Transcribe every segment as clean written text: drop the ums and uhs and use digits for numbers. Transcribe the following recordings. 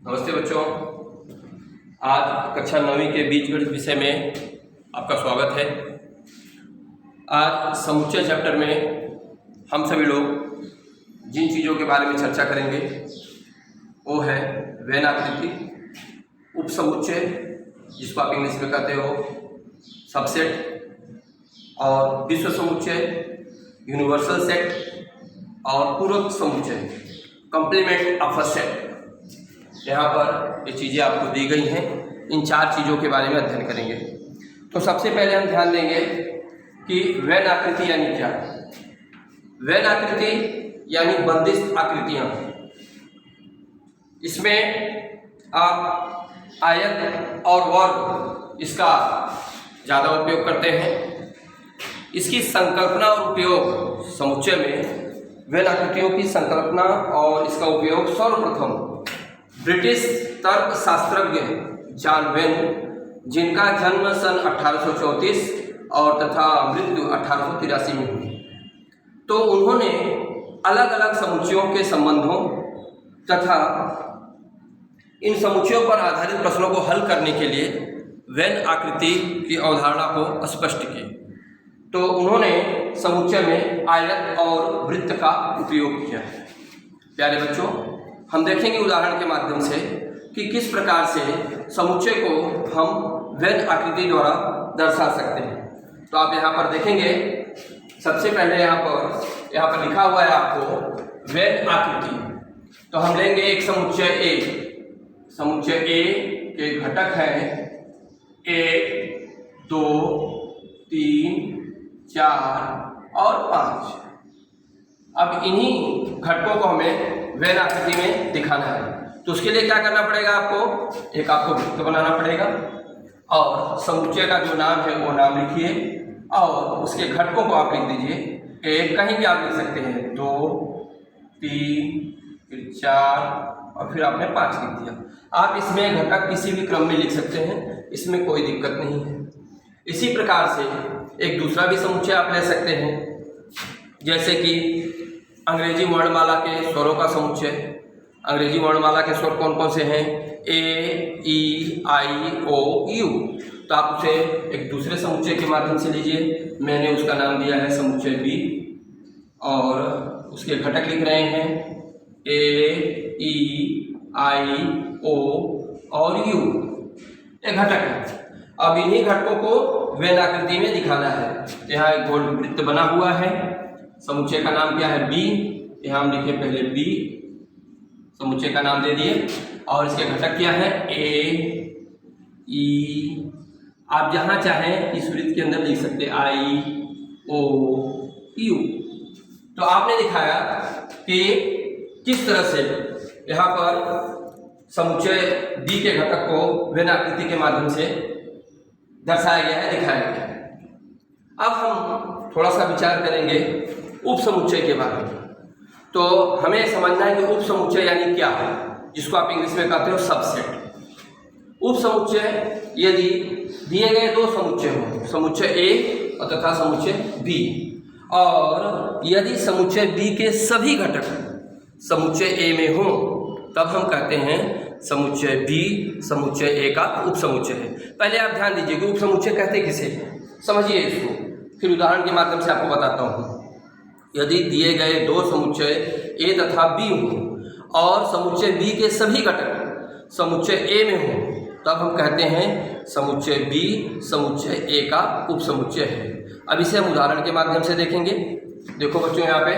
नमस्ते बच्चों। आज कक्षा 9वीं के बीजगणित विषय में आपका स्वागत है। आज समुच्चय चैप्टर में हम सभी लोग जिन चीज़ों के बारे में चर्चा करेंगे वो है वेन आकृति, उपसमुच्चय जिसको आप इंग्लिश में कहते हो सबसेट, और विश्व समुच्चय, यूनिवर्सल सेट और पूरक समुच्चय, कॉम्प्लीमेंट ऑफ अ सेट। यहाँ पर ये चीज़ें आपको दी गई हैं। इन चार चीज़ों के बारे में अध्ययन करेंगे। तो सबसे पहले हम ध्यान देंगे कि वेन आकृति यानी क्या। वेन आकृति यानी बंदिश आकृतियाँ। इसमें आप आयत और वर्ग इसका ज़्यादा उपयोग करते हैं। इसकी संकल्पना और उपयोग समुच्चय में वेन आकृतियों की संकल्पना और इसका उपयोग सर्वप्रथम ब्रिटिश तर्कशास्त्रज्ञ जॉन वेन, जिनका जन्म सन 1834 और तथा मृत्यु 1883 में हुई, तो उन्होंने अलग अलग समुच्चयों के संबंधों तथा इन समुच्चयों पर आधारित प्रश्नों को हल करने के लिए वेन आकृति की अवधारणा को स्पष्ट की। तो उन्होंने समुच्चय में आयत और वृत्त का उपयोग किया। प्यारे बच्चों, हम देखेंगे उदाहरण के माध्यम से कि किस प्रकार से समुच्चय को हम वेन आकृति द्वारा दर्शा सकते हैं। तो आप यहाँ पर देखेंगे, सबसे पहले यहाँ पर लिखा हुआ है आपको वेन आकृति। तो हम लेंगे एक समुच्चय ए। समुच्चय ए के घटक हैं 1, 2, 3, 4 और 5। अब इन्हीं घटकों को हमें वेन आकृति में दिखाना है। तो उसके लिए क्या करना पड़ेगा आपको, एक आपको वृत्त बनाना पड़ेगा और समुच्चय का जो नाम है वो नाम लिखिए और उसके घटकों को आप लिख दीजिए। एक कहीं भी आप लिख सकते हैं, 2, 3, फिर 4 और फिर आपने 5 लिख दिया। आप इसमें घटक किसी भी क्रम में लिख सकते हैं, इसमें कोई दिक्कत नहीं है। इसी प्रकार से एक दूसरा भी समुच्चय आप ले सकते हैं, जैसे कि अंग्रेजी वर्णमाला के स्वरों का समुच्चय। अंग्रेजी वर्णमाला के स्वर कौन कौन से हैं? ए, ई, आई, ओ, यू। तो आप उसे एक दूसरे समुच्चय के माध्यम से लीजिए। मैंने उसका नाम दिया है समुच्चय बी और उसके घटक लिख रहे हैं ए, ई, आई, ओ और यू। एक घटक है। अब इन्हीं घटकों को वेन आकृति में दिखाना है। यहाँ एक गोल वृत्त बना हुआ है। समुच्चय का नाम क्या है? बी। यहाँ हम लिखे पहले बी, समुच्चय का नाम दे दिए और इसके घटक क्या है? ए, ई। आप जहाँ चाहें इस वृत्त के अंदर लिख सकते हैं आई, ओ, यू। तो आपने दिखाया कि किस तरह से यहाँ पर समुच्चय बी के घटक को वेन आकृति के माध्यम से दर्शाया गया है, दिखाया गया है। अब हम थोड़ा सा विचार करेंगे उपसमुच्चय के बारे में। तो हमें समझना है कि उपसमुच्चय यानी क्या है, जिसको आप इंग्लिश में कहते हो सबसेट। उपसमुच्चय यदि दिए गए दो समुच्चय हो, समुच्चय ए और तथा समुच्चय बी, और यदि समुच्चय बी के सभी घटक समुच्चय ए में हो, तब हम कहते हैं समुच्चय बी समुच्चय ए का उपसमुच्चय है। पहले आप ध्यान दीजिए कि उपसमुच्चय कहते किसे, समझिए इसको, फिर उदाहरण के माध्यम से आपको बताता हूँ। यदि दिए गए दो समुच्चय ए तथा बी हो और समुच्चय बी के सभी घटक समुच्चय ए में हो, तब हम कहते हैं समुच्चय बी समुच्चय ए का उपसमुच्चय है। अब इसे हम उदाहरण के माध्यम से देखेंगे। देखो बच्चों, यहाँ पे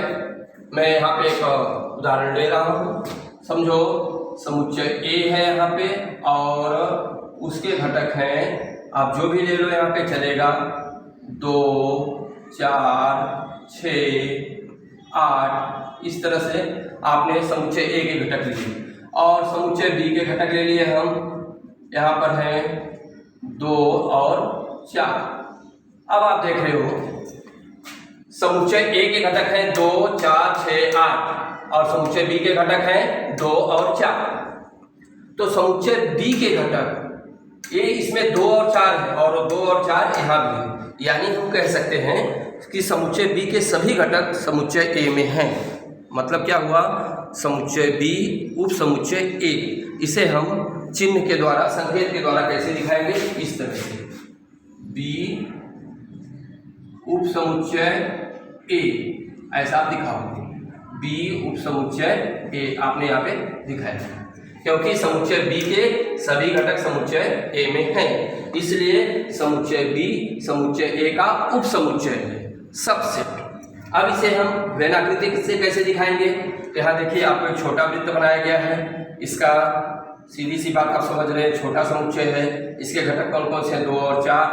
मैं एक उदाहरण ले रहा हूँ। समझो समुच्चय ए है यहाँ पे और उसके घटक हैं, आप जो भी ले लो यहाँ पे चलेगा, 2, 4, 6, 8। इस तरह से आपने समुच्चय ए के घटक लिए और समुच्चय बी के घटक ले लिए। हम यहाँ पर हैं 2 और 4। अब आप देख रहे हो समुच्चय ए के घटक हैं 2, 4, 6, 8 और समुच्चय बी के घटक हैं 2 और 4। तो समुच्चय बी के घटक ए इसमें 2 और 4 है और 2 और 4 यहाँ भी है, यानी हम कह सकते हैं कि समुच्चय बी के सभी घटक समुच्चय ए में हैं। मतलब क्या हुआ, समुच्चय बी उप समुच्चय ए। इसे हम चिन्ह के द्वारा, संकेत के द्वारा कैसे दिखाएंगे, इस तरह से, बी उप समुच्चय ए, ऐसा आप दिखाओगे, बी उप समुच्चय ए आपने यहाँ पे दिखाया, क्योंकि समुच्चय बी के सभी घटक समुच्चय ए में हैं, इसलिए समुच्चय बी समुच्चय ए का उप समुच्चय है, सबसेट। अब इसे हम वेन आकृति से कैसे दिखाएंगे, यहाँ देखिए आपको एक छोटा वृत्त बनाया गया है, इसका सीधी सी बात आप समझ रहे हैं, छोटा समुच्चय है, इसके घटक कौन कौन से हैं, 2 और 4,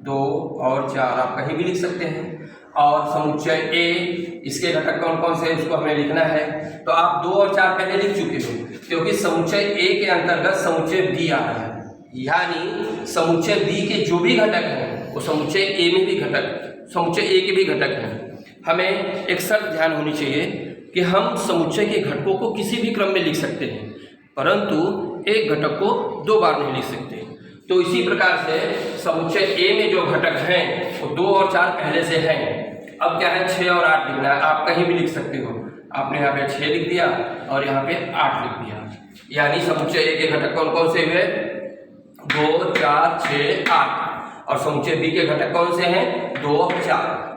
2 और 4 आप कहीं भी लिख सकते हैं। और समुच्चय ए, इसके घटक कौन कौन से हैं, उसको हमें लिखना है, तो आप 2 और 4 पहले लिख चुके हो, क्योंकि समुच्चय ए के अंतर्गत समुच्चय बी आ रहा है, यानी समुच्चय बी के जो भी घटक हैं वो समुच्चय ए में भी घटक, समुच्चय ए के भी घटक हैं। हमें एक शर्त ध्यान होनी चाहिए कि हम समुच्चय के घटकों को किसी भी क्रम में लिख सकते हैं, परंतु एक घटक को 2 बार नहीं लिख सकते। तो इसी प्रकार से समुच्चय ए में जो घटक हैं वो 2 और 4 पहले से हैं। अब क्या है, 6 और 8 लिखना है, आप कहीं भी लिख सकते हो, आपने यहाँ पे 6 लिख दिया और यहाँ पे 8 लिख दिया, यानी समुच्चय ए के घटक कौन कौन से हुए, 2, 4, 6, 8, और समुच्चय बी के घटक कौन से हैं, 2 और 4।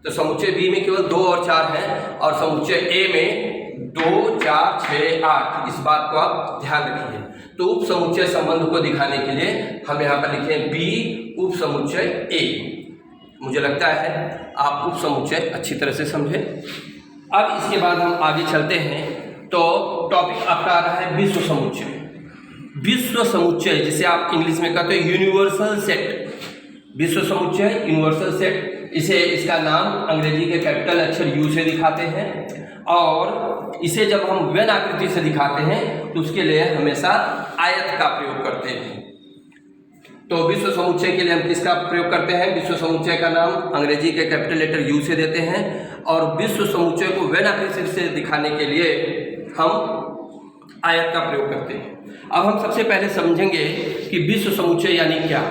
तो समुच्चय बी में केवल 2 और 4 हैं और समुच्चय ए में 2, 4, 6, 8, इस बात को आप ध्यान रखिए। तो उप समुच्चय संबंध को दिखाने के लिए हम यहाँ पर लिखें बी उप समुच्चय ए। मुझे लगता है आप उप समुच्चय अच्छी तरह से समझे। अब इसके बाद हम आगे चलते हैं, तो टॉपिक आपका आ रहा है विश्व समुच्चय। विश्व समुच्चय जिसे आप इंग्लिश में कहते हैं यूनिवर्सल सेट, विश्व समुच्चय यूनिवर्सल सेट, इसे इसका नाम अंग्रेजी के कैपिटल अक्षर यू से दिखाते हैं, और इसे जब हम वेन आकृति से दिखाते हैं तो उसके लिए हमेशा आयत का प्रयोग करते हैं। तो विश्व समुच्चय के लिए हम किसका प्रयोग करते हैं, विश्व समुच्चय का नाम अंग्रेजी के कैपिटल लेटर यू से देते हैं, और विश्व समुच्चय को वेन आकृति से दिखाने के लिए हम आयत का प्रयोग करते हैं। अब हम सबसे पहले समझेंगे कि विश्व समुच्चय यानी क्या।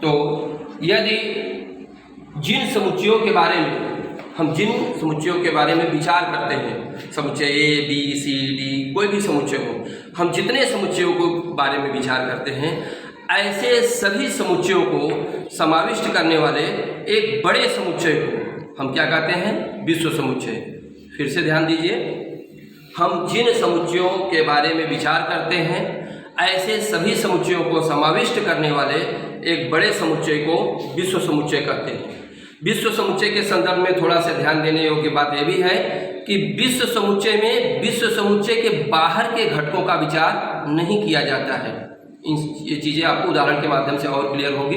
तो यदि जिन समुच्चयों के बारे में हम जिन समुच्चयों के बारे में विचार करते हैं, समुच्चय ए बी सी डी कोई भी समुच्चय हो, हम जितने समुच्चयों को बारे में विचार करते हैं, ऐसे सभी समुच्चयों को समाविष्ट करने वाले एक बड़े समुच्चय को हम क्या कहते हैं, विश्व समुच्चय। फिर से ध्यान दीजिए, हम जिन समुच्चयों के बारे में विचार करते हैं, ऐसे सभी समुच्चयों को समाविष्ट करने वाले एक बड़े समुच्चय को विश्व समुच्चय कहते हैं। विश्व समुच्चय के संदर्भ में थोड़ा सा ध्यान देने योग्य बात यह भी है कि विश्व समुच्चय में विश्व समुच्चय के बाहर के घटकों का विचार नहीं किया जाता है। ये चीज़ें आपको उदाहरण के माध्यम से और क्लियर होंगी।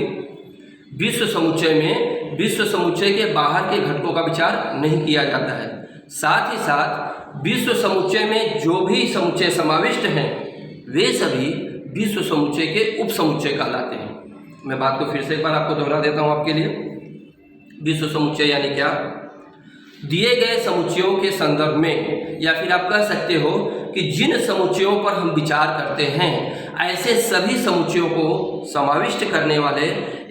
विश्व समुच्चय में विश्व समुच्चय के बाहर के घटकों का विचार नहीं किया जाता है। साथ ही साथ विश्व समुच्चय में जो भी समुच्चय समाविष्ट हैं वे सभी विश्व समुच्चय के उप समुच्चय कहलाते हैं। मैं बात को फिर से एक बार आपको दोहरा देता हूँ आपके लिए। विश्व समुच्चय यानी क्या, दिए गए समुच्चयों के संदर्भ में, या फिर आप कह सकते हो कि जिन समुच्चयों पर हम विचार करते हैं, ऐसे सभी समुच्चयों को समाविष्ट करने वाले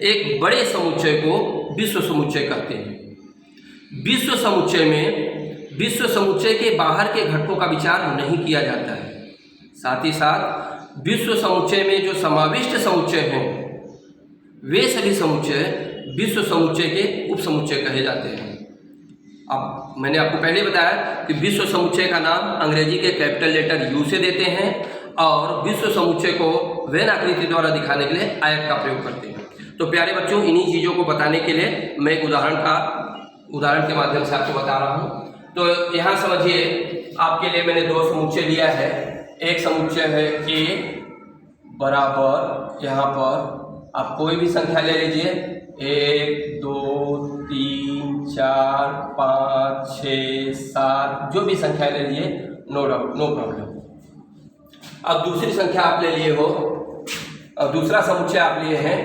एक बड़े समुच्चय को विश्व समुच्चय कहते हैं। विश्व समुच्चय में विश्व समुच्चय के बाहर के घटकों का विचार नहीं किया जाता है। साथ ही साथ विश्व समुच्चय में जो समाविष्ट समुच्चय हैं वे सभी समुच्चय विश्व समुच्चय के उप समुच्चय कहे जाते हैं। अब मैंने आपको पहले बताया कि विश्व समुच्चय का नाम अंग्रेजी के कैपिटल लेटर यू से देते हैं और विश्व समुच्चय को वेन आकृति द्वारा दिखाने के लिए आयत का प्रयोग करते हैं। तो प्यारे बच्चों, इन्हीं चीज़ों को बताने के लिए मैं एक उदाहरण के माध्यम से आपको बता रहा हूँ। तो यहाँ समझिए, आपके लिए मैंने 2 समुच्चय लिया है। एक समुच्चय है ए बराबर, यहाँ पर आप कोई भी संख्या ले लीजिए, 1 2 3 4 5 6 7 जो भी संख्या ले लिए, नो डाउट, नो प्रॉब्लम। अब दूसरी संख्या आप ले लिए हो, अब दूसरा समुच्चय आप लिए हैं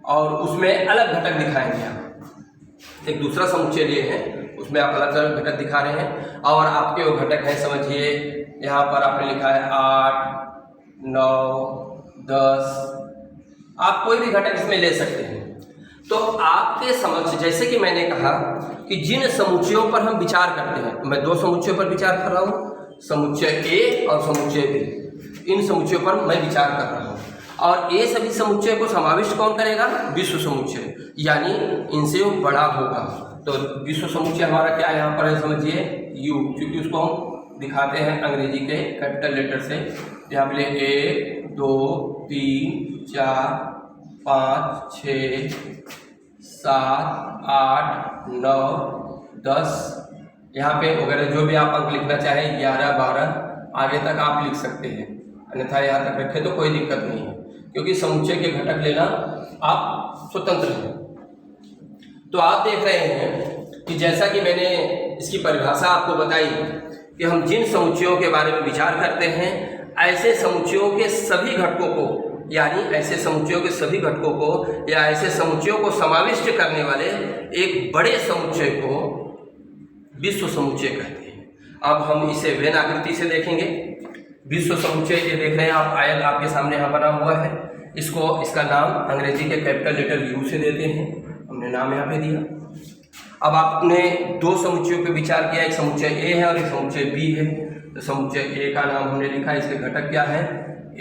और उसमें अलग घटक दिखाएंगे। आप एक दूसरा समुच्चय लिए हैं, उसमें आप अलग अलग घटक दिखा रहे हैं और आपके वो घटक हैं, समझिए यहाँ पर आपने लिखा है 8 9 10, आप कोई भी घटक इसमें ले सकते हैं। तो आपके समझ, जैसे कि मैंने कहा कि जिन समुच्चयों पर हम विचार करते हैं, मैं दो समुच्चयों पर विचार कर रहा हूँ, समुच्चय ए और समुच्चय बी। इन समुच्चयों पर मैं विचार कर रहा हूँ और ये सभी समुच्चय को समाविष्ट कौन करेगा? विश्व समुच्चय, यानी इनसे वो बड़ा होगा। तो विश्व समुच्चय हमारा क्या यहाँ पर है, समझिए यू, क्योंकि उसको हम दिखाते हैं अंग्रेजी के कैपिटल लेटर से। यहाँ पे 1 2 3 4 5 6 7 8 9 10, यहाँ पे वगैरह जो भी आप अंक लिखना चाहें 11 12 आगे तक आप लिख सकते हैं, अन्यथा यहाँ तक रखें तो कोई दिक्कत नहीं है, क्योंकि समुच्चय के घटक लेना आप स्वतंत्र हैं। तो आप देख रहे हैं कि जैसा कि मैंने इसकी परिभाषा आपको बताई कि हम जिन समुच्चयों के बारे में विचार करते हैं, ऐसे समुच्चयों के सभी घटकों को, यानी ऐसे समुच्चयों के सभी घटकों को या ऐसे समुच्चयों को समाविष्ट करने वाले एक बड़े समुच्चय को विश्व समुच्चय कहते हैं। अब हम इसे वेन आकृति से देखेंगे। विश्व समुच्चय ये देख रहे हैं आप, आयत आपके सामने यहाँ बना हुआ है। इसका नाम अंग्रेजी के कैपिटल लेटर यू से देते हैं, हमने नाम यहाँ पे दिया। अब आपने दो समुच्चयों पे विचार किया, एक समुच्चय ए है और एक समुच्चय बी है। तो समुच्चय ए का नाम हमने लिखा, इसके घटक क्या है?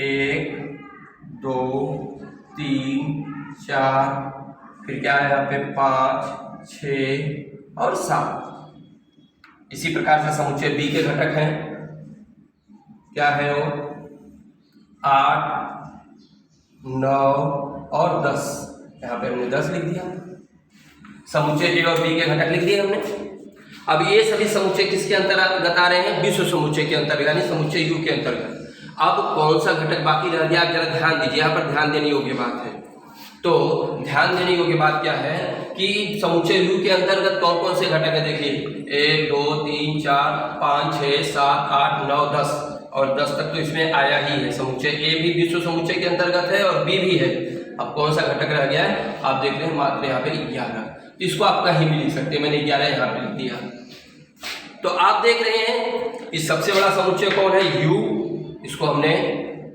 1 2 3 4, फिर क्या है यहाँ पे 5 6 और 7। इसी प्रकार से समुच्चय बी के घटक हैं, क्या है वो? 8 9 और 10। यहाँ पे हमने 10 लिख दिया। समुच्चय ए और बी के घटक लिख दिए हमने। अब ये सभी समुच्चय किसके अंतर्गत आ रहे हैं? विश्व समुच्चय के अंतर्गत, यानी समुच्चय यू के अंतर्गत। अब कौन सा घटक बाकी रह गया? जरा ध्यान दीजिए, यहाँ पर ध्यान देने योग्य बात है। तो ध्यान देने योग्य बात क्या है कि समुच्चय यू के अंतर्गत कौन कौन से घटक है? देखिए 1 2 3 4 5 6 7 8 9 10 और 10 तक तो इसमें आया ही है। समुच्चय ए भी विश्व समुच्चय के अंतर्गत है और बी भी है। अब कौन सा घटक रह गया है? आप देख रहे हैं मात्र यहाँ पे 11। इसको आप कहीं भी लिख सकते हैं, मैंने 11 यहाँ पे लिख दिया। तो आप देख रहे हैं कि सबसे बड़ा समुच्चय कौन है? यू। इसको हमने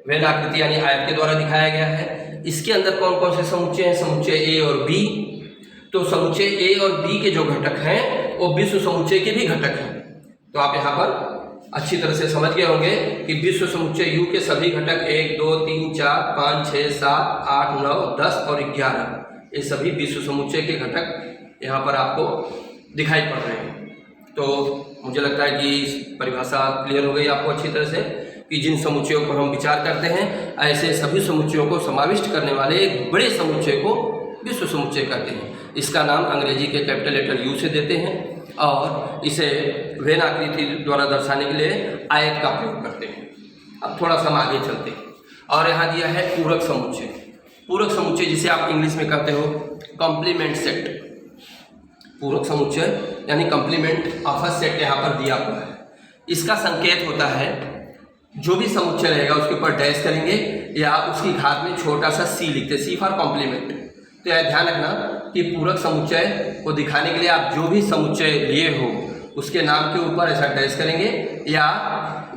वेन आकृति यानी आयत के द्वारा दिखाया गया है। इसके अंदर कौन कौन से समुच्चय हैं? समुच्चय ए और बी। तो समुच्चय ए और बी के जो घटक हैं वो विश्व समुच्चय के भी घटक हैं। तो आप यहाँ पर अच्छी तरह से समझ गए होंगे कि विश्व समुच्चय यू के सभी घटक 1 2 3 4 5 6 7 8 9 10 और 11, ये सभी विश्व समुच्चय के घटक यहाँ पर आपको दिखाई पड़ रहे हैं। तो मुझे लगता है कि परिभाषा क्लियर हो गई आपको अच्छी तरह से कि जिन समुच्चयों पर हम विचार करते हैं, ऐसे सभी समुच्चयों को समाविष्ट करने वाले एक बड़े समुच्चय को विश्व समुच्चय कहते हैं। इसका नाम अंग्रेजी के कैपिटल लेटर यू से देते हैं और इसे वेन आकृति द्वारा दर्शाने के लिए आयत का प्रयोग करते हैं। अब थोड़ा सा हम आगे चलते हैं और यहाँ दिया है पूरक समुच्चय। पूरक समुच्चय जिसे आप इंग्लिश में कहते हो कॉम्प्लीमेंट सेट। पूरक समुच्चय यानी कॉम्प्लीमेंट ऑफ अ सेट यहाँ पर दिया हुआ है। इसका संकेत होता है जो भी समुच्चय रहेगा उसके ऊपर डैश करेंगे या उसकी घात में छोटा सा सी लिखते, सी फॉर कॉम्प्लीमेंट। तो यह ध्यान रखना कि पूरक समुच्चय को दिखाने के लिए आप जो भी समुच्चय लिए हो उसके नाम के ऊपर ऐसा डैश करेंगे या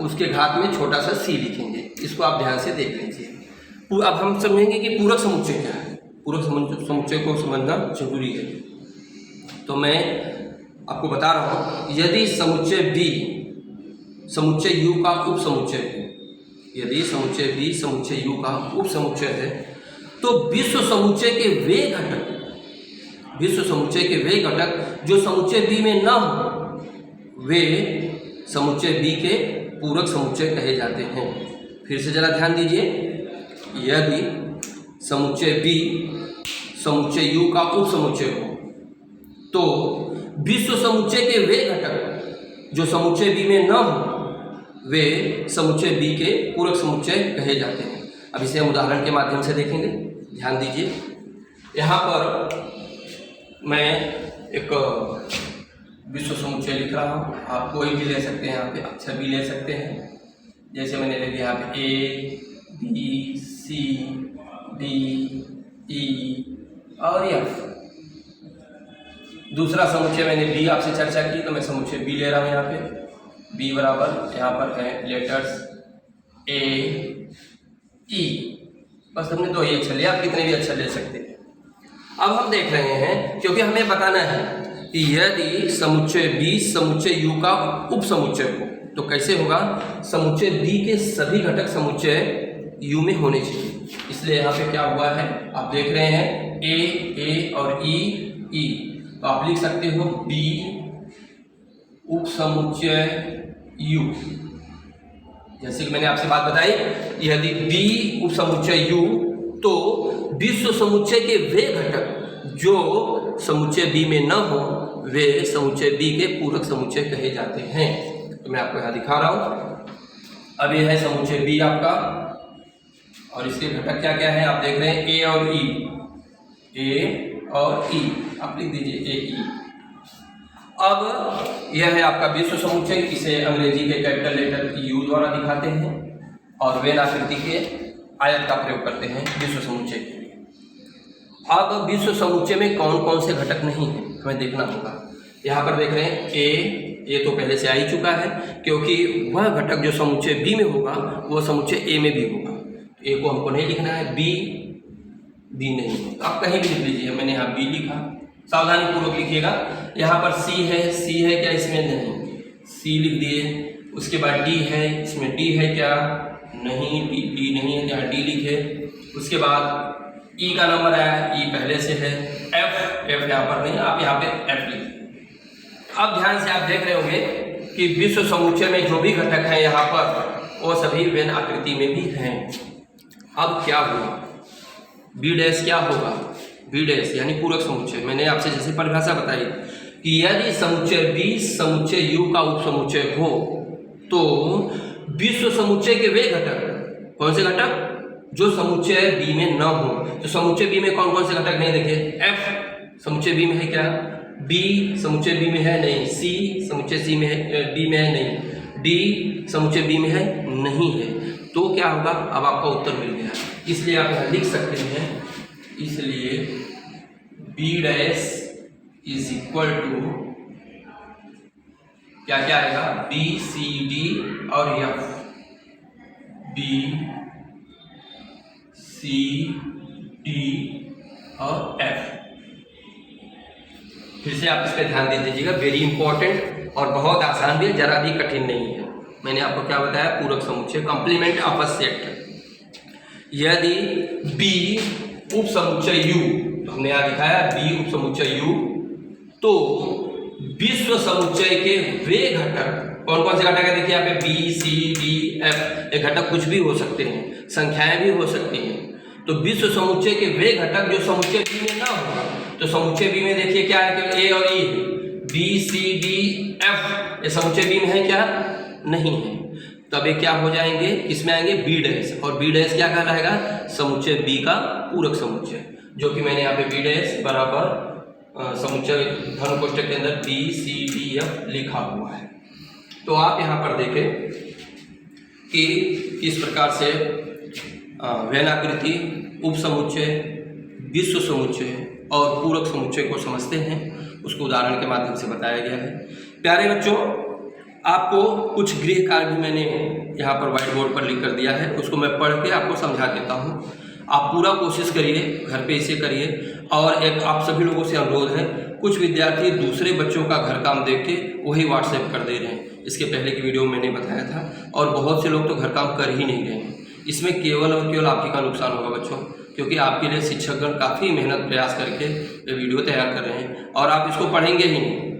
उसके घात में छोटा सा सी लिखेंगे। इसको आप ध्यान से देख लीजिए। अब हम समझेंगे कि पूरक समुच्चय क्या है। पूरक समुच्चय को समझना जरूरी है। तो मैं आपको बता रहा हूँ, यदि समुच्चय बी समुच्चय यू का उप समुच्चय है, यदि समुच्चय बी समुच्चय यू का उप समुच्चय है, तो विश्व समुच्चय के वे घटक जो समुच्चय बी में न हो वे समुच्चय बी के पूरक समुच्चय कहे जाते हैं। फिर से जरा ध्यान दीजिए, यदि समुच्चय बी समुच्चय यू का उप समुच्चय हो तो विश्व समुच्चय के वे घटक जो समुच्चय बी में न हो वे समुच्चय बी के पूरक समुच्चय कहे जाते हैं। अब इसे हम उदाहरण के माध्यम से देखेंगे। ध्यान दीजिए, यहाँ पर मैं एक विश्व समुच्चय लिख रहा हूँ। आप कोई भी ले सकते हैं, यहाँ पे अक्षर भी ले सकते हैं। जैसे मैंने ले लिया यहाँ पे ए बी सी डी ई और एफ। दूसरा समुच्चय मैंने बी आपसे चर्चा की, तो मैं समुच्चय बी ले रहा हूँ। यहाँ पे बी बराबर यहाँ पर है लेटर्स ए ई। बस हमने दो ही अक्षर लिया, आप कितने भी अक्षर ले सकते हैं। अब हम देख रहे हैं, क्योंकि हमें बताना है कि यदि समुच्चय B समुच्चय U का उप समुच्चय हो तो कैसे होगा। समुच्चय B के सभी घटक समुच्चय U में होने चाहिए। इसलिए यहाँ पे क्या हुआ है, आप देख रहे हैं A और E, तो आप लिख सकते हो B उप समुच्चय U। जैसे कि मैंने आपसे बात बताई, यदि B उप समुच्चय U तो विश्व समुच्चय के वे घटक जो समुच्चय B में न हो वे समुच्चय B के पूरक समुच्चय कहे जाते हैं। तो मैं आपको यहाँ दिखा रहा हूँ। अब ये है समुच्चय B आपका, और इसके घटक क्या क्या है आप देख रहे हैं A और E, आप लिख दीजिए AE। अब यह है आपका विश्व समुच्चय, इसे अंग्रेजी के कैपिटल लेटर U द्वारा दिखाते हैं और वेन आकृति के आयत का प्रयोग करते हैं विश्व समुच्चय के लिए। अब विश्व समुच्चय में कौन कौन से घटक नहीं हैं हमें देखना होगा। यहाँ पर देख रहे हैं ए तो पहले से आ ही चुका है, क्योंकि वह घटक जो समुच्चय बी में होगा वो समुच्चय ए में भी होगा। ए को हमको नहीं लिखना है, बी नहीं है, आप कहीं भी लिख लीजिए। मैंने यहाँ बी लिखा, सावधानी पूर्वक लिखिएगा। यहाँ पर सी है क्या, इसमें नहीं, सी लिख दिए। उसके बाद डी है, इसमें डी है क्या, नहीं, डी नहीं है, यहाँ डी लिखे। उसके बाद ई का नंबर आया, ई पहले से है। एफ यहाँ पर नहीं, आप यहाँ पे एफ लिखिए। अब ध्यान से आप देख रहे होंगे कि विश्व समुच्चय में जो भी घटक हैं यहाँ पर वो सभी वेन आकृति में भी हैं। अब क्या हुआ, बी डैश क्या होगा, बी डैश यानी पूरक समुच्चय। मैंने आपसे जैसे परिभाषा बताई कि यदि समुच्चय बी समुच्चय यू का उप समुच्चय हो तो विश्व समुच्चय के वे घटक, कौन से घटक, जो समुच्चय बी में न हो। तो समुच्चय बी में कौन कौन से घटक नहीं, देखिए एफ समुच्चय बी में है क्या, बी समुच्चय बी में है नहीं, सी समुच्चय सी में है, बी में है नहीं, डी समुच्चय बी में है नहीं है। तो क्या होगा, अब आपका उत्तर मिल गया। इसलिए आप यहाँ लिख सकते हैं, इसलिए B dash is equal to क्या क्या आएगा, बी सी डी और एफ, बी सी डी और एफ। फिर से आप इस पर ध्यान दे दीजिएगा, वेरी इंपॉर्टेंट और बहुत आसान भी है, जरा भी कठिन नहीं है। मैंने आपको क्या बताया, पूरक समुच्चय, कंप्लीमेंट ऑफ अ सेट। यदि बी उप समुच्चय यू, तो हमने यहाँ दिखाया बी उप समुच्चय यू, तो विश्व समुच्चय के वे घटक, कौन कौन से घटक है, देखिए यहाँ पे बी सी डी एफ, ये घटक कुछ भी हो सकते हैं, संख्याएं भी हो सकती हैं। तो विश्व समुच्चय के वे घटक जो समुच्चय बी में ना होगा, तो समुच्चय बी में देखिए क्या है, केवल ए और ई है, बी सी डी एफ ये समुच्चय बी में है क्या, नहीं है। तब ये क्या हो जाएंगे, किसमें आएंगे, बी डैश, और बी डैश क्या कहलाएगा, समुच्चय बी का पूरक समुच्चय, जो कि मैंने यहाँ पे बी डैश बराबर समुच्चय धन कोष्ठक के अंदर बी सी डी एफ लिखा हुआ है। तो आप यहाँ पर देखें कि किस प्रकार से वेन आकृति, उप समुच्चय, विश्व समुच्चय और पूरक समुच्चय को समझते हैं, उसको उदाहरण के माध्यम से बताया गया है। प्यारे बच्चों, आपको कुछ गृह कार्य भी मैंने यहाँ पर व्हाइट बोर्ड पर लिख कर दिया है, उसको मैं पढ़ के आपको समझा देता हूँ। आप पूरा कोशिश करिए, घर पे इसे करिए। और एक आप सभी लोगों से अनुरोध है, कुछ विद्यार्थी दूसरे बच्चों का घर काम देख के वही व्हाट्सएप कर दे रहे हैं। इसके पहले की वीडियो में मैंने बताया था, और बहुत से लोग तो घर काम कर ही नहीं रहे हैं। इसमें केवल और केवल आप ही का नुकसान होगा बच्चों, क्योंकि आपके लिए शिक्षकगण काफ़ी मेहनत प्रयास करके ये वीडियो तैयार कर रहे हैं, और आप इसको पढ़ेंगे ही नहीं,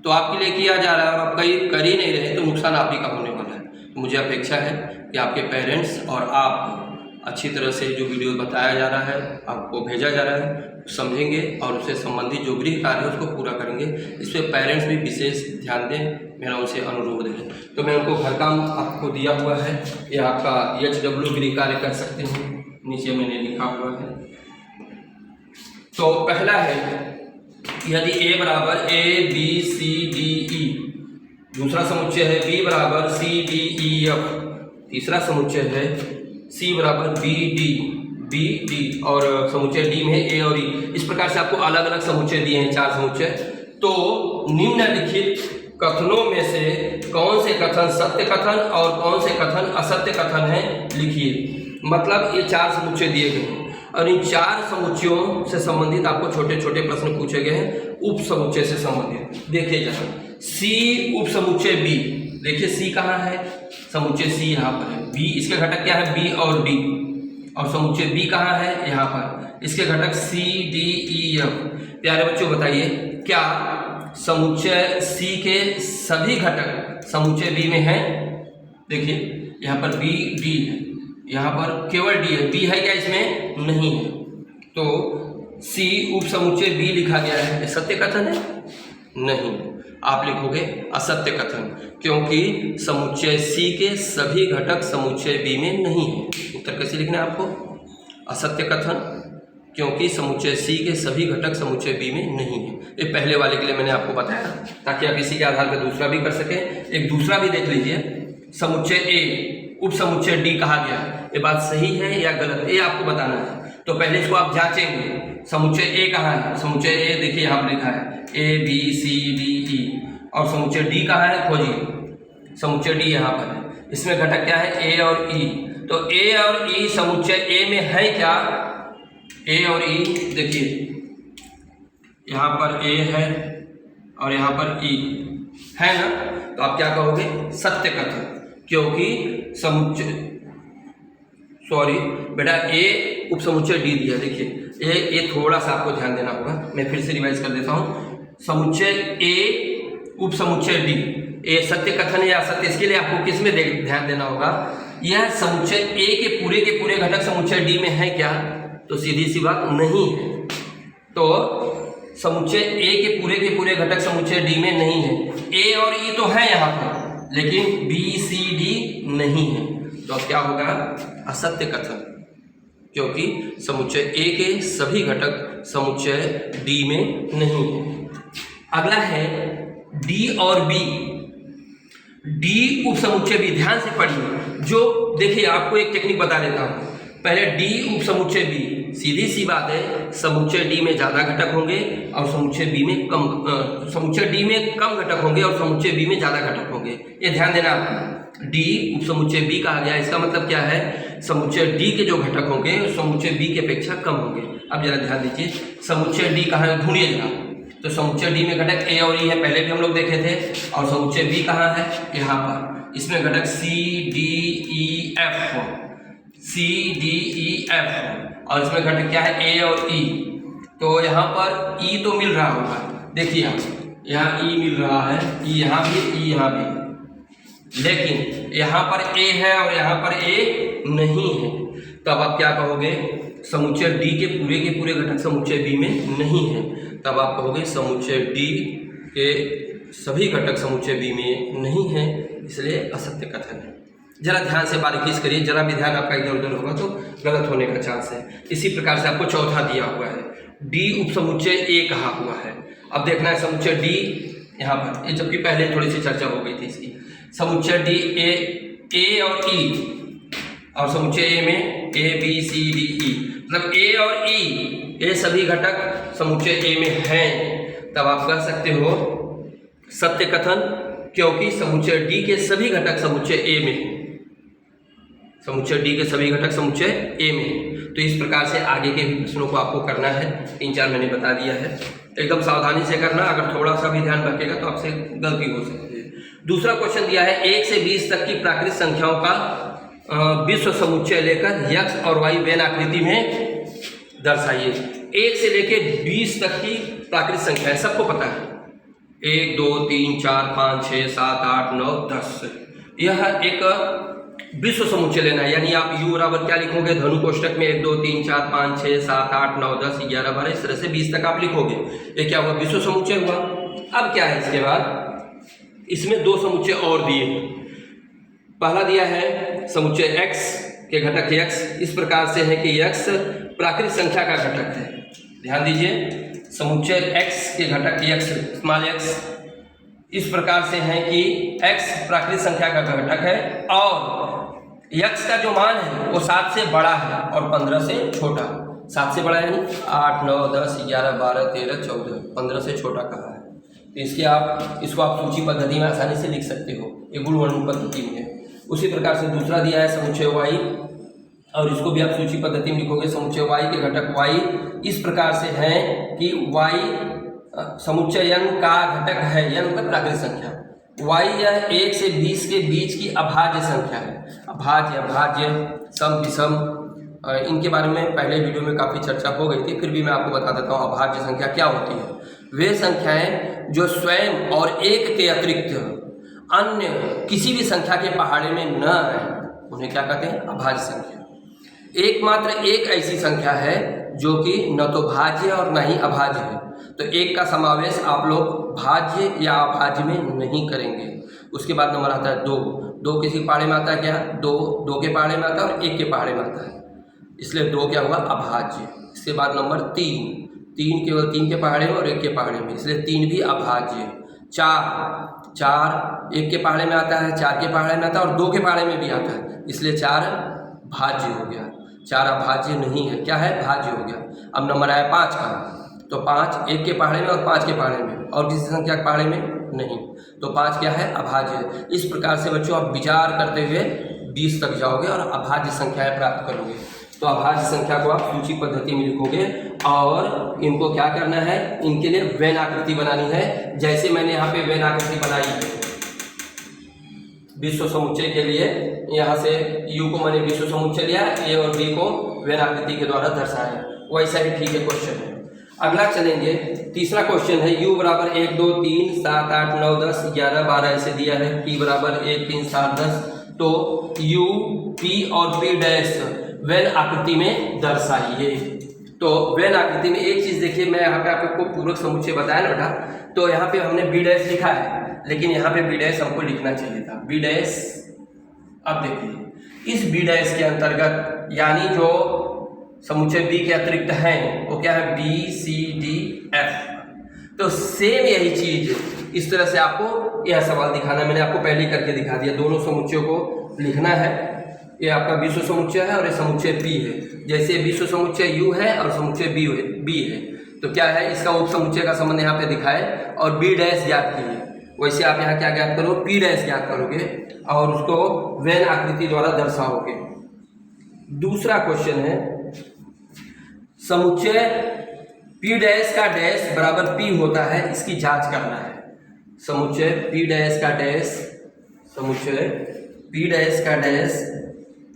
तो आपके लिए किया जा रहा है और आप कहीं कर ही नहीं रहे, तो नुकसान आप ही का होने वाला है। तो मुझे अपेक्षा है कि आपके पेरेंट्स और आप अच्छी तरह से जो वीडियो बताया जा रहा है, आपको भेजा जा रहा है, समझेंगे और उससे संबंधित जो गृह कार्य है उसको पूरा करेंगे। इस पर पेरेंट्स भी विशेष ध्यान दें, मेरा उनसे अनुरोध है। तो मैं उनको घर काम आपको दिया हुआ है, ये आपका HW गृह कार्य कर सकते हैं, नीचे मैंने लिखा हुआ है। तो पहला है, यदि A बराबर A B C D E, दूसरा समुच्चय है B बराबर C D E F, तीसरा समुच्चय है C बराबर B D और समुच्चय D में है A और E। इस प्रकार से आपको अलग अलग समुच्चय दिए हैं, 4 समुच्चय। तो निम्नलिखित कथनों में से कौन से कथन सत्य कथन और कौन से कथन असत्य कथन है, लिखिए। मतलब ये 4 समुच्चय दिए गए हैं और इन 4 समुच्चयों से संबंधित आपको छोटे छोटे प्रश्न पूछे गए हैं उप समुच्चय से संबंधित। देखिए जरा सी उप समुच्चय बी, देखिए सी कहाँ है, समुच्चय सी यहाँ पर है, बी इसके घटक क्या है बी और डी, और समुच्चय बी कहाँ है यहाँ पर, इसके घटक सी डी ई एफ। प्यारे बच्चों बताइए क्या समुच्चय सी के सभी घटक समुच्चय बी में हैं? देखिए यहाँ पर बी डी है, यहाँ पर केवल डी है, बी है क्या इसमें? नहीं है। तो सी उप समुच्चय बी लिखा गया है, ये सत्य कथन है? नहीं, आप लिखोगे असत्य कथन, क्योंकि समुच्चय सी के सभी घटक समुच्चय बी में नहीं है। उत्तर कैसे लिखना है आपको? असत्य कथन, क्योंकि समुच्चय सी के सभी घटक समुच्चय बी में नहीं है। ये पहले वाले के लिए मैंने आपको बताया ताकि आप इसी के आधार पर दूसरा भी कर सकें। एक दूसरा भी देख लीजिए, समुच्चय ए उप समुच्चय डी कहा गया, ये बात सही है या गलत, ये आपको बताना है। तो पहले इसको आप जांचेंगे, समुच्चय ए कहाँ है? समुच्चय ए देखिए यहाँ पर लिखा है ए बी सी डी ई, और समुच्चय डी कहाँ है? खोजिए, समुच्चय डी यहाँ पर है, इसमें घटक क्या है? ए और ई। तो ए और ई समुच्चय ए में है क्या? ए और ई देखिए यहाँ पर ए है और यहाँ पर ई है ना, तो आप क्या कहोगे? सत्य कथन, क्योंकि समुच्चय सॉरी बेटा ए उप समुच्चय डी दिया। देखिए ये थोड़ा सा आपको ध्यान देना होगा, मैं फिर से रिवाइज कर देता हूँ। समुच्चय ए उप समुच्चय डी, ये सत्य कथन है या असत्य, इसके लिए आपको किस में ध्यान देना होगा? यह समुच्चय ए के पूरे घटक समुच्चय डी में है क्या? तो सीधी सी बात नहीं है। तो समुच्चय ए के पूरे घटक समुच्चय डी में नहीं है। ए और ई तो है यहाँ पर, लेकिन बी सी डी नहीं है। तो अब क्या होगा? असत्य कथन, क्योंकि समुच्चय ए के सभी घटक समुच्चय डी में नहीं है। अगला है डी और बी। डी उप समुच्चय बी, ध्यान से पढ़िए, जो देखिए आपको एक टेक्निक बता देता हूँ। पहले डी उप समुच्चय बी, सीधी सी बात है, समुच्चय डी में ज्यादा घटक होंगे और समुच्चय बी में कम, समुच्चय डी में कम घटक होंगे और समुच्चय बी में ज्यादा घटक होंगे। ये ध्यान देना आपको। डी उप समुच्चय बी कहा गया, इसका मतलब क्या है? समुच्चय डी के जो घटक होंगे समुच्चय बी की अपेक्षा कम होंगे। अब जरा ध्यान दीजिए, समुच्चय डी कहाँ है? ढूंढिए जरा। तो समुच्चय डी में घटक ए और ई है, पहले भी हम लोग देखे थे, और समुच्चय बी कहाँ है? यहाँ पर। इसमें घटक C D E F, C D E F, और इसमें घटक क्या है? ए और ई। तो यहाँ पर ई तो मिल रहा होगा, देखिए आप यहाँ ई मिल रहा है, ई यहाँ भी, ई यहाँ भी, लेकिन यहाँ पर ए है और यहाँ पर ए नहीं है। तब आप क्या कहोगे? समुच्चय डी के पूरे घटक समुच्चय बी में नहीं है। तब आप कहोगे समुच्चय डी के सभी घटक समुच्चय बी में नहीं है, इसलिए असत्य कथन है। जरा ध्यान से बारीकी से करिए, जरा भी ध्यान आपका इधर उधर होगा तो गलत होने का चांस है। इसी प्रकार से आपको चौथा दिया हुआ है, डी उप समुच्चय ए कहा हुआ है। अब देखना है समुच्चय डी यहाँ पर, ये जबकि पहले थोड़ी सी चर्चा हो गई थी इसकी। समुच्चय डी ए और ई, और समुच्चय ए में ए बी सी डी ई, मतलब ए और ई ये सभी घटक समुच्चय ए में हैं। तब आप कह सकते हो सत्य कथन, क्योंकि समुच्चय डी के सभी घटक समुच्चय ए में, समुच्चय डी के सभी घटक समुच्चय ए में। तो इस प्रकार से आगे के प्रश्नों को आपको करना है, 3-4 मैंने बता दिया है, एकदम सावधानी से करना। अगर थोड़ा सा भी ध्यान रखेगा तो आपसे गलती हो सकती है। दूसरा क्वेश्चन दिया है 1 से 20 तक की प्राकृत संख्याओं का विश्व समुच्चय लेकर यक्ष और वाई वेन आकृति में दर्शाइए। 1 से लेकर 20 तक की प्राकृत संख्या है, सबको पता है, 1 2 3 4 5 6 7 8 9 10। यह एक विश्व समुच्चय लेना है, यानी आप u बराबर क्या लिखोगे? धनु कोष्टक में 1 2 3 4 5 6 7 8 9 10 11 12, इस तरह से 20 तक आप लिखोगे। ये क्या हुआ? विश्व समुच्चय हुआ। अब क्या है इसके बाद? इसमें 2 समुच्चय और दिए। पहला दिया है समुच्चय x के घटक x, इस प्रकार से है कि x प्राकृत संख्या का घटक है। ध्यान दीजिए, समुच्चय x के घटक x स्मॉल x इस प्रकार से है कि x प्राकृत संख्या का घटक है और x का जो मान है वो 7 से बड़ा है और 15 से छोटा। 7 से बड़ा यानी 8 9 10 11 12 13 14, 15 से छोटा कहा है। तो इसको आप सूची पद्धति में आसानी से लिख सकते हो, ये गुणवर्णन पद्धति में है। उसी प्रकार से दूसरा दिया है समुच्चय y, और इसको भी आप सूची पद्धति में लिखोगे। समुच्चय y के घटक y इस प्रकार से हैं कि y समुच्चय n का घटक है, n मतलब प्राकृतिक संख्या, y यह 1 से 20 के बीच की अभाज्य संख्या है। अभाज्य, अभाज्य, सम, विषम, इनके बारे में पहले वीडियो में काफ़ी चर्चा हो गई थी, फिर भी मैं आपको बता देता हूँ अभाज्य संख्या क्या होती है। वे संख्याएं जो स्वयं और एक के अतिरिक्त अन्य किसी भी संख्या के पहाड़े में न आए, उन्हें क्या कहते हैं? अभाज्य संख्या। एकमात्र एक ऐसी संख्या है जो कि न तो भाज्य और न ही अभाज्य है, तो एक का समावेश आप लोग भाज्य या अभाज्य में नहीं करेंगे। उसके बाद नंबर आता है 2। 2 किसी पहाड़े में आता है क्या? 2 के पहाड़े में आता है और 1 के पहाड़े में आता है, इसलिए 2 क्या हुआ? अभाज्य। इसके बाद नंबर 3 केवल 3 के पहाड़े में और 1 के पहाड़े में, इसलिए 3 भी अभाज्य। 4 1 के पहाड़े में आता है, 4 के पहाड़े में आता है और 2 के पहाड़े में भी आता है, इसलिए 4 भाज्य हो गया। 4 अभाज्य नहीं है, क्या है? भाज्य हो गया। अब नंबर आया 5 का, तो 5 1 के पहाड़े में और 5 के पहाड़े में और किसी संख्या के पहाड़े में नहीं, तो 5 क्या है? अभाज्य। इस प्रकार से बच्चों आप विचार करते हुए 20 तक जाओगे और अभाज्य संख्याएं प्राप्त करोगे। तो अभाज्य संख्या को आप सूची पद्धति में लिखोगे और इनको क्या करना है? इनके लिए वेन आकृति बनानी है, जैसे मैंने यहाँ पे वेन आकृति बनाई है विश्व समुच्चय के लिए। यहाँ से u को मैंने विश्व समुच्चय लिया, a और b को वेन आकृति के द्वारा दर्शाया, वैसा ही ठीक है क्वेश्चन है। अगला चलेंगे, तीसरा क्वेश्चन है u बराबर 1 2 3 7 8 9 10 11 12 ऐसे दिया है, p बराबर 1 3 7 10, तो u p और p डैश वेन आकृति में दर्शाइए। तो वेन आकृति में एक चीज देखिए, मैं यहाँ पे आपको पूरक समुच्चय बताया ना बेटा, तो यहाँ पे हमने b डैश लिखा है, लेकिन यहाँ पे b डैश हमको लिखना चाहिए था, b डैश। अब देखिए इस b डैश के अंतर्गत यानी जो समुच्चय b के अतिरिक्त हैं वो क्या है? b c d f। तो सेम यही चीज इस तरह से आपको यह सवाल दिखाना, मैंने आपको पहले ही करके दिखा दिया। दोनों समुच्चयों को लिखना है, ये आपका विश्व समुच्चय है और ये समुच्चय p है। जैसे विश्व समुच्चय u है और समुच्चय b है, तो क्या है? इसका उप समुच्चय का संबंध यहाँ पे दिखाए और b डैश ज्ञात कीजिए। वैसे आप यहाँ क्या ज्ञात करो? p डैश ज्ञात करोगे और उसको वेन आकृति द्वारा दर्शाओगे। दूसरा क्वेश्चन है, समुच्चय p डैश का डैश बराबर p होता है, इसकी जांच करना है। समुच्चय p डैश का डैश, समुच्चय p डैश का डैश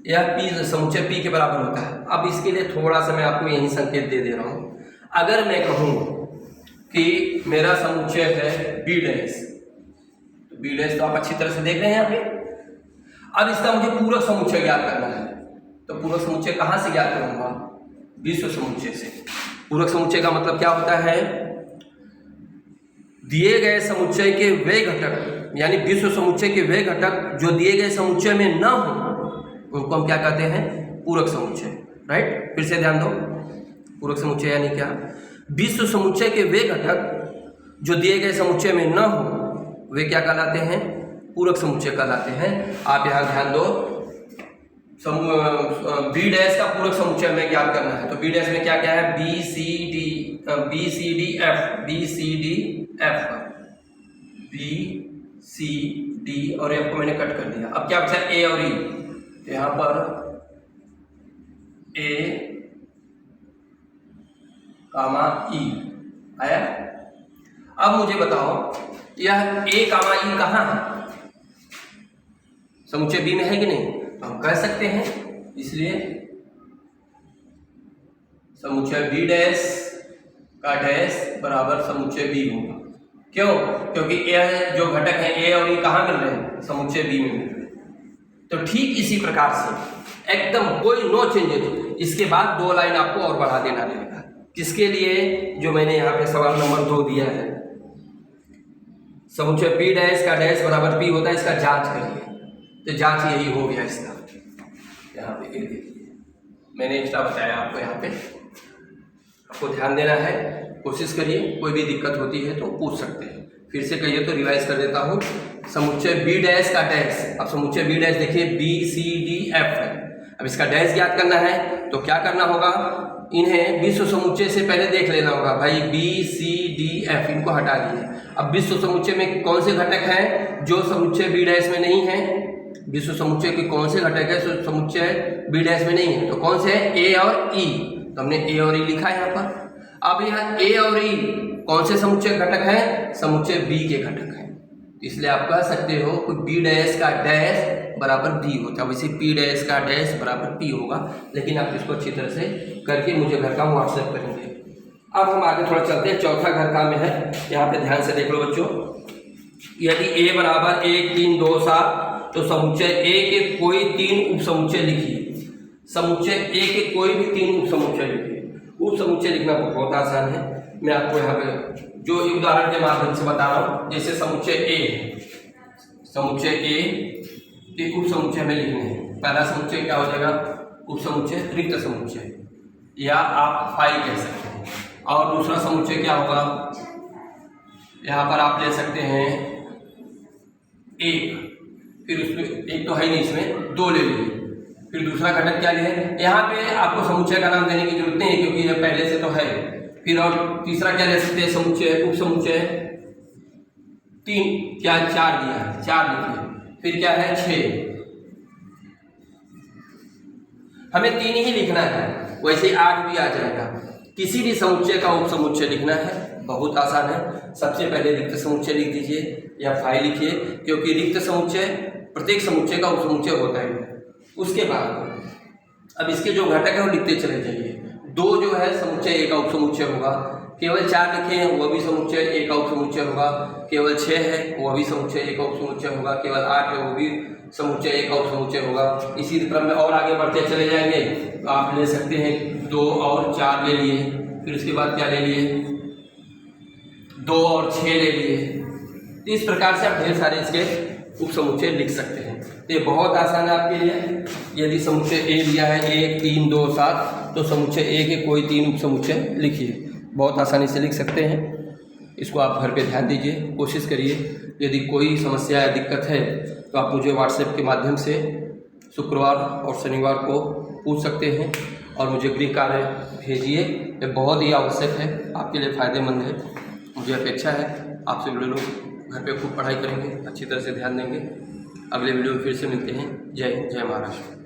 या p समुच्चय p के बराबर होता है। अब इसके लिए थोड़ा सा मैं आपको यही संकेत दे दे रहा हूँ। अगर मैं कहूँ कि मेरा समुच्चय है b डैश, तो b डैश तो आप अच्छी तरह से देख रहे हैं यहाँ पे। अब इसका मुझे पूरक समुच्चय ज्ञात करना है, तो पूरक समुच्चय कहाँ से ज्ञात करूँगा? विश्व समुच्चय से। पूरक समुच्चय का मतलब क्या होता है? दिए गए समुच्चय के वे घटक, यानी विश्व समुच्चय के वे घटक जो दिए गए समुच्चय में न हो, उनको हम क्या कहते हैं? पूरक समुच्चय। राइट, फिर से ध्यान दो, पूरक समुच्चय यानी क्या? विश्व समुच्चय के वे घटक जो दिए गए समुच्चय में न हो, वे क्या कहलाते हैं? पूरक समुच्चय कहलाते हैं। आप यहाँ ध्यान दो, बी डैश का पूरक समुच्चय में ज्ञात करना है, तो बी डैश में क्या क्या है? B C D F, B C D और एफ को मैंने कट कर दिया। अब क्या बचा? ए और ई, तो यहाँ पर ए कामा ई आया। अब मुझे बताओ यह ए कामा ई कहाँ है? समुच्चय बी में है कि नहीं? तो हम कह सकते हैं, इसलिए समुच्चय बी डैश का डैश बराबर समुच्चय बी होगा। क्यों? क्योंकि यह जो घटक है ए और ई कहाँ मिल रहे हैं? समुच्चय बी में मिल रहे हैं। तो ठीक इसी प्रकार से एकदम कोई नो चेंजेज, इसके बाद 2 लाइन आपको और बढ़ा देना रहेगा। किसके लिए? जो मैंने यहाँ पे सवाल नंबर 2 दिया है, समुच्चय पी डैश का डैश बराबर पी होता है, इसका जांच करिए। तो जांच यही हो गया इसका। यहाँ पे ये देखिए, मैंने एक्स्ट्रा बताया आपको, यहाँ पे आपको ध्यान देना है। कोशिश करिए, कोई भी दिक्कत होती है तो पूछ सकते हैं। फिर से कहिए तो रिवाइज कर देता हूँ। समुच्चय बी डैश का डैश, अब समुच्चय बी डैश देखिए बी सी डी एफ है। अब इसका डैश ज्ञात करना है तो क्या करना होगा? इन्हें विश्व समुच्चय से पहले देख लेना होगा भाई। बी सी डी एफ इनको हटा दिए। अब विश्व समुच्चय में कौन से घटक हैं जो समुच्चय बी डैश में नहीं है? विश्व समुच्चय के कौन से घटक है? समुच्चय बी डैश में नहीं है, तो कौन से है? ए और ई। तो हमने ए और ई लिखा है यहाँ पर। अब यहाँ ए और ई कौन से समुच्चय घटक हैं? समुच्चय बी के घटक हैं। इसलिए आप कह सकते हो कि बी डैश का डैश बराबर बी होता है, वैसे पी डैश का डैश बराबर पी होगा। लेकिन आप इसको अच्छी तरह से करके मुझे घर का व्हाट्सएप करेंगे। अब हम आगे थोड़ा चलते हैं, चौथा घर का में है, यहाँ पे ध्यान से देख लो बच्चों। यदि ए बराबर 1 3 2 7 तो समुच्चय ए के कोई 3 उप समुच्चय लिखिए। समुच्चय ए के कोई भी 3 उप समुच्चय लिखिए। उप समुच्चय लिखना बहुत आसान है, मैं आपको यहाँ पे जो उदाहरण के माध्यम से बता रहा हूँ। जैसे समुच्चय ए, समुच्चय ए के उप समुच्चय में लिखने हैं। पहला समुच्चय क्या हो जाएगा? उप समुच्चय रिक्त समुच्चय, या आप फाई कह सकते हैं। और दूसरा समुच्चय क्या होगा? यहाँ पर आप ले सकते हैं एक, फिर उसमें एक तो है नहीं, इसमें 2 ले लीजिए। फिर दूसरा घटक क्या लें? यहाँ पे आपको समुच्चय का नाम देने की जरूरत नहीं है, क्योंकि ये पहले से तो है। फिर और तीसरा क्या ले सकते हैं? समुच्चय, उप समुच्चय 3 क्या 4 दिया है, 4 लिखिए। फिर क्या है? 6। हमें 3 ही लिखना है, वैसे 8 भी आ जाएगा। किसी भी समुच्चय का उप समुच्चय लिखना है, बहुत आसान है। सबसे पहले रिक्त समुच्चय लिख दीजिए या फाई लिखिए, क्योंकि रिक्त समुच्चय प्रत्येक समुच्चय का उप समुच्चय होता है। उसके बाद अब इसके जो घटक है वो लिखते चले जाइए। 2 जो है समुच्चय ए का उप समुच्चय होगा। केवल 4 लिखे हैं, वह भी समुच्चय ए का उप समुच्चय होगा। केवल 6 है, वह भी समुच्चय ए का उप समुच्चय होगा। केवल 8 है, वो भी समुच्चय ए का उप समुच्चय होगा। इसी क्रम में और आगे बढ़ते चले जाएंगे, तो आप ले सकते हैं 2 और 4 ले लिए। फिर उसके बाद क्या ले लिए? 2 और 6 ले लिए। तो इस प्रकार से आप ढेर सारे इसके उप समुच्चय लिख सकते हैं। तो ये बहुत आसान है आपके लिए। यदि समुच्चय ए दिया है 1 3 2 7 तो समुच्चय ए के कोई 3 उप समुच्चय लिखिए। बहुत आसानी से लिख सकते हैं। इसको आप घर पे ध्यान दीजिए, कोशिश करिए। यदि कोई समस्या या दिक्कत है तो आप मुझे व्हाट्सएप के माध्यम से शुक्रवार और शनिवार को पूछ सकते हैं और मुझे गृह कार्य भेजिए। ये बहुत ही आवश्यक है, आपके लिए फ़ायदेमंद है। मुझे अपेक्षा है आपसे जुड़े लोग घर पे खूब पढ़ाई करेंगे, अच्छी तरह से ध्यान देंगे। अगले वीडियो में फिर से मिलते हैं। जय हिंद, जय महाराष्ट्र।